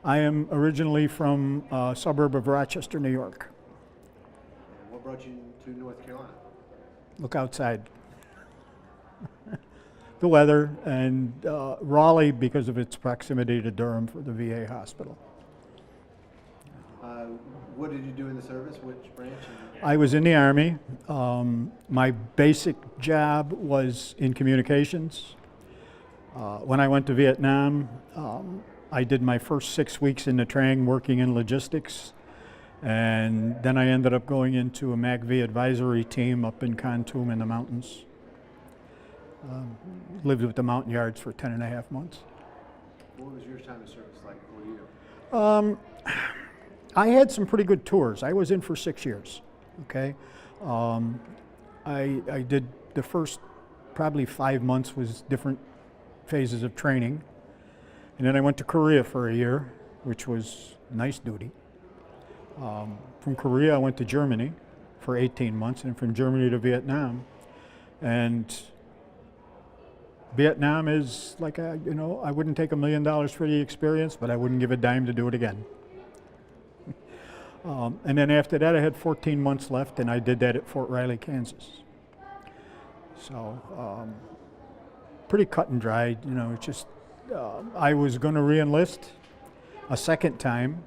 I am originally from a suburb of Rochester, New York. And what brought you to North Carolina? Look outside. The weather, and Raleigh because of its proximity to Durham for the VA hospital. What did you do in the service? Which branch? I was in the Army. My basic job was in communications. When I went to Vietnam, I did my first 6 weeks in the Trang working in logistics, and then I ended up going into a MACV advisory team up in Kontum in the mountains. Lived with the mountain yards for 10.5 months. What was your time of service like for you? I had some pretty good tours. I was in for 6 years, okay? I did the first probably 5 months was different phases of training. And then I went to Korea for a year, which was nice duty. From Korea, I went to Germany for 18 months, and from Germany to Vietnam. And Vietnam is like, I wouldn't take $1 million for the experience, but I wouldn't give a dime to do it again. And then after that, I had 14 months left, and I did that at Fort Riley, Kansas. So, pretty cut and dried, just, I was going to re-enlist a second time,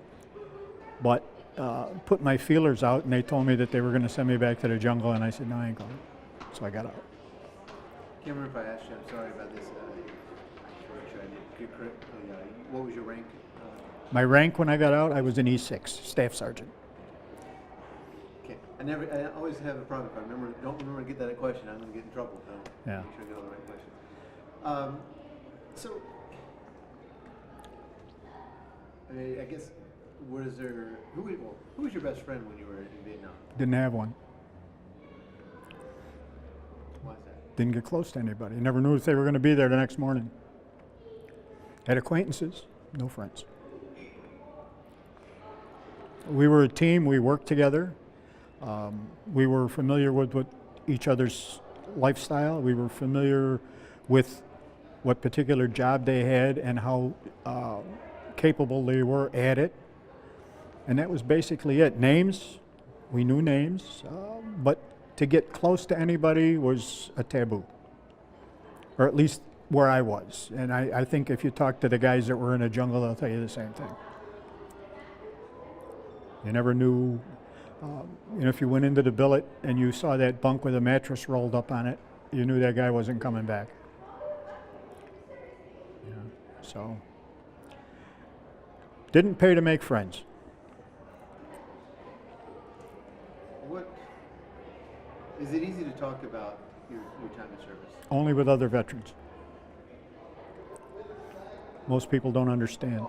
but put my feelers out, and they told me that they were going to send me back to the jungle, and I said, no, I ain't going. So I got out. I can't remember if I asked you, I'm sorry about this. I did correctly. What was your rank? My rank when I got out, I was an E6, Staff Sergeant. Okay. I always have a problem. If I don't remember to get that question, I'm going to get in trouble. So yeah. Make sure I get all the right questions. So, I guess, who was your best friend when you were in Vietnam? Didn't have one. Why is that? Didn't get close to anybody. Never knew if they were going to be there the next morning. Had acquaintances, no friends. We were a team, we worked together. We were familiar with each other's lifestyle. We were familiar with what particular job they had and how capable they were at it. And that was basically it. Names, we knew names, but to get close to anybody was a taboo, or at least where I was. And I think if you talk to the guys that were in the jungle, they'll tell you the same thing. You never knew, if you went into the billet and you saw that bunk with a mattress rolled up on it, you knew that guy wasn't coming back. So, didn't pay to make friends. Is it easy to talk about your time of service? Only with other veterans. Most people don't understand.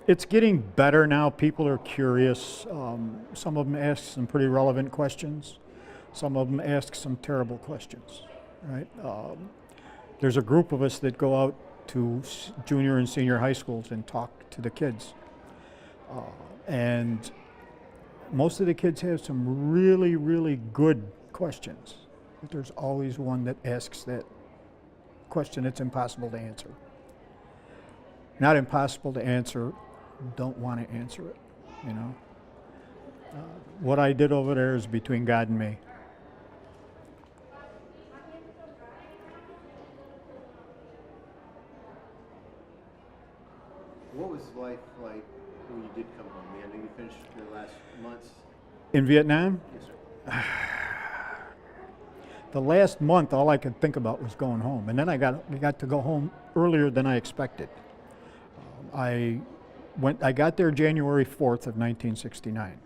It's getting better now. People are curious. Some of them ask some pretty relevant questions. Some of them ask some terrible questions, right? There's a group of us that go out to junior and senior high schools and talk to the kids. And most of the kids have some really, really good questions. But there's always one that asks that question that's impossible to answer. Not impossible to answer, don't want to answer it, What I did over there is between God and me. What was life like when you did come home? I know you finished your last months. In Vietnam? Yes, sir. The last month, all I could think about was going home. And then I got to go home earlier than I expected. I got there January 4th of 1969.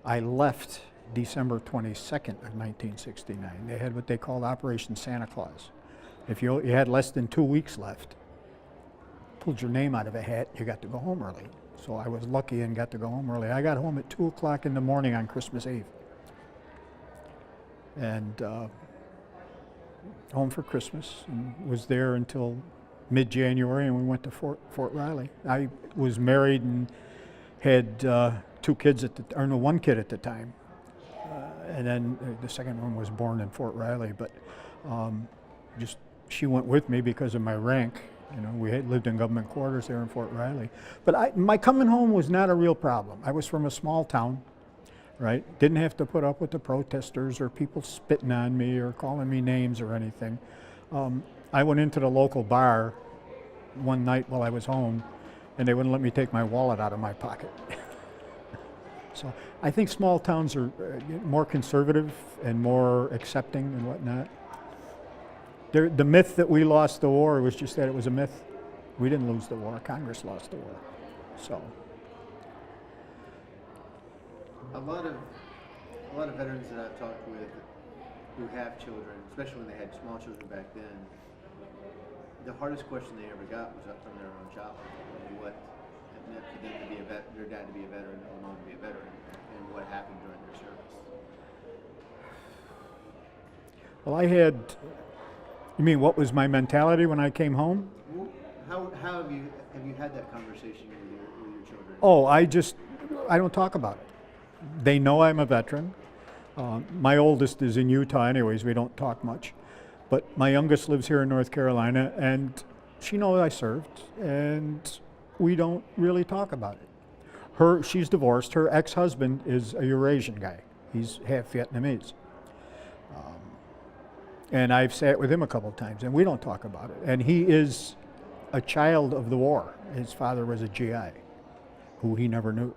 I left December 22nd of 1969. They had what they called Operation Santa Claus. If you had less than 2 weeks left, pulled your name out of a hat, you got to go home early. So I was lucky and got to go home early. I got home at 2 o'clock in the morning on Christmas Eve. And home for Christmas, and was there until mid-January, and we went to Fort Riley. I was married and had 2 kids one kid at the time. And then the second one was born in Fort Riley, but she went with me because of my rank, You know, we had lived in government quarters there in Fort Riley. But my coming home was not a real problem. I was from a small town, right? Didn't have to put up with the protesters or people spitting on me or calling me names or anything. I went into the local bar one night while I was home, and they wouldn't let me take my wallet out of my pocket. So I think small towns are more conservative and more accepting and whatnot. The myth that we lost the war was just that it was a myth. We didn't lose the war. Congress lost the war. So A lot of veterans that I've talked with who have children, especially when they had small children back then, the hardest question they ever got was up from their own child. What it meant for them to be their dad to be a veteran, or mom to be a veteran, and what happened during their service. well, you mean what was my mentality when I came home? Well, how have you had that conversation with your children? Oh, I don't talk about it. They know I'm a veteran. My oldest is in Utah anyways, we don't talk much. But my youngest lives here in North Carolina, and she knows I served, and we don't really talk about it. She's divorced. Her ex-husband is a Eurasian guy. He's half Vietnamese. And I've sat with him a couple of times, and we don't talk about it. And he is a child of the war. His father was a GI, who he never knew.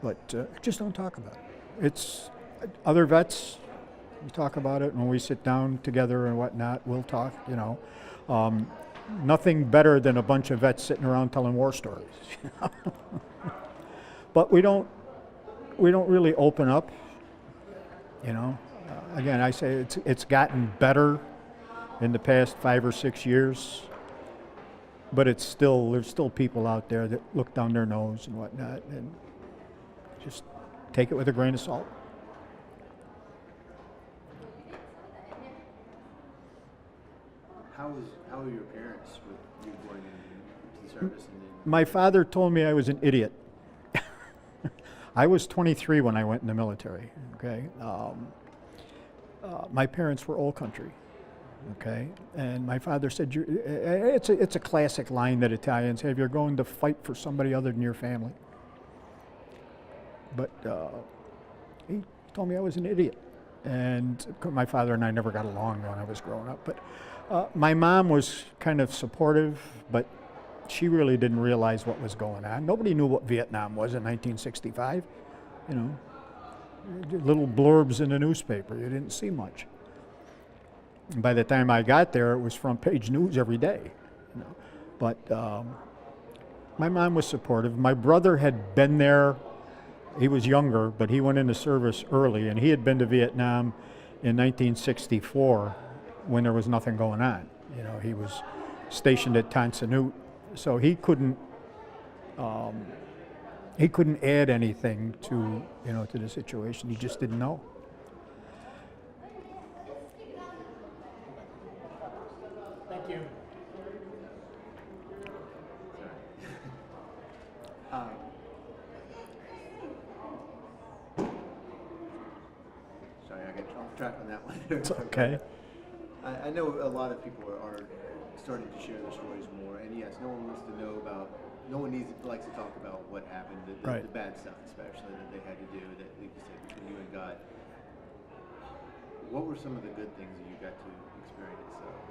But just don't talk about it. It's other vets, we talk about it when we sit down together and whatnot. We'll talk, you know. Nothing better than a bunch of vets sitting around telling war stories. But we don't really open up, you know. Again, I say it's gotten better in the past 5 or 6 years, but there's still people out there that look down their nose and whatnot, and just take it with a grain of salt. How were your parents with you going into the service? My father told me I was an idiot. I was 23 when I went in the military. Okay, my parents were old country. Okay, and my father said, "It's a classic line that Italians have. You're going to fight for somebody other than your family." But he told me I was an idiot, and my father and I never got along when I was growing up. But my mom was kind of supportive, but she really didn't realize what was going on. Nobody knew what Vietnam was in 1965. You know, little blurbs in the newspaper. You didn't see much. And by the time I got there, it was front page news every day. You know. But my mom was supportive. My brother had been there. He was younger, but he went into service early, and he had been to Vietnam in 1964 when there was nothing going on. You know, he was stationed at Tan Son Nhut, so he couldn't add anything to the situation. He just didn't know. Thank you. Sorry, I got off track on that one. It's okay. I know a lot of people are starting to share their stories more, and yes, no one likes to talk about what happened, the bad stuff especially that they had to do, that like you said, between you and God. What were some of the good things that you got to experience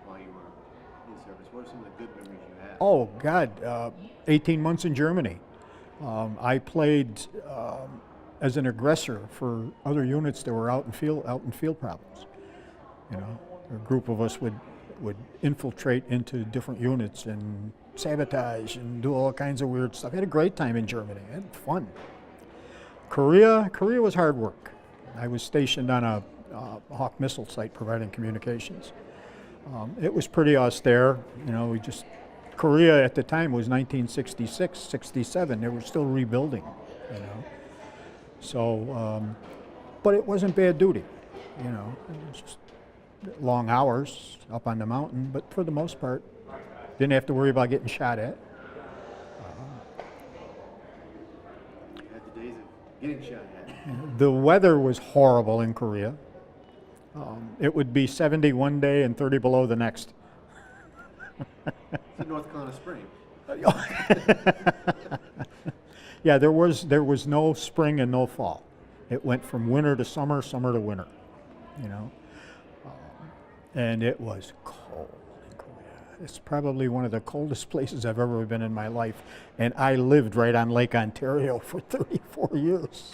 while you were in service? What are some of the good memories you have? Oh God, 18 months in Germany. I played as an aggressor for other units that were out in field problems. You know, a group of us would infiltrate into different units and sabotage and do all kinds of weird stuff. I had a great time in Germany. I had fun. Korea was hard work. I was stationed on a Hawk missile site providing communications. It was pretty austere. You know, Korea at the time was 1966, 67. They were still rebuilding, you know. So, but it wasn't bad duty, you know. It was just long hours up on the mountain, but for the most part, didn't have to worry about getting shot at. You had the days of getting shot at. The weather was horrible in Korea. It would be 70 one day and 30 below the next. It's in North Carolina Spring. Yeah, there was no spring and no fall. It went from winter to summer, summer to winter, you know. And it was cold. It's probably one of the coldest places I've ever been in my life. And I lived right on Lake Ontario for 34 years.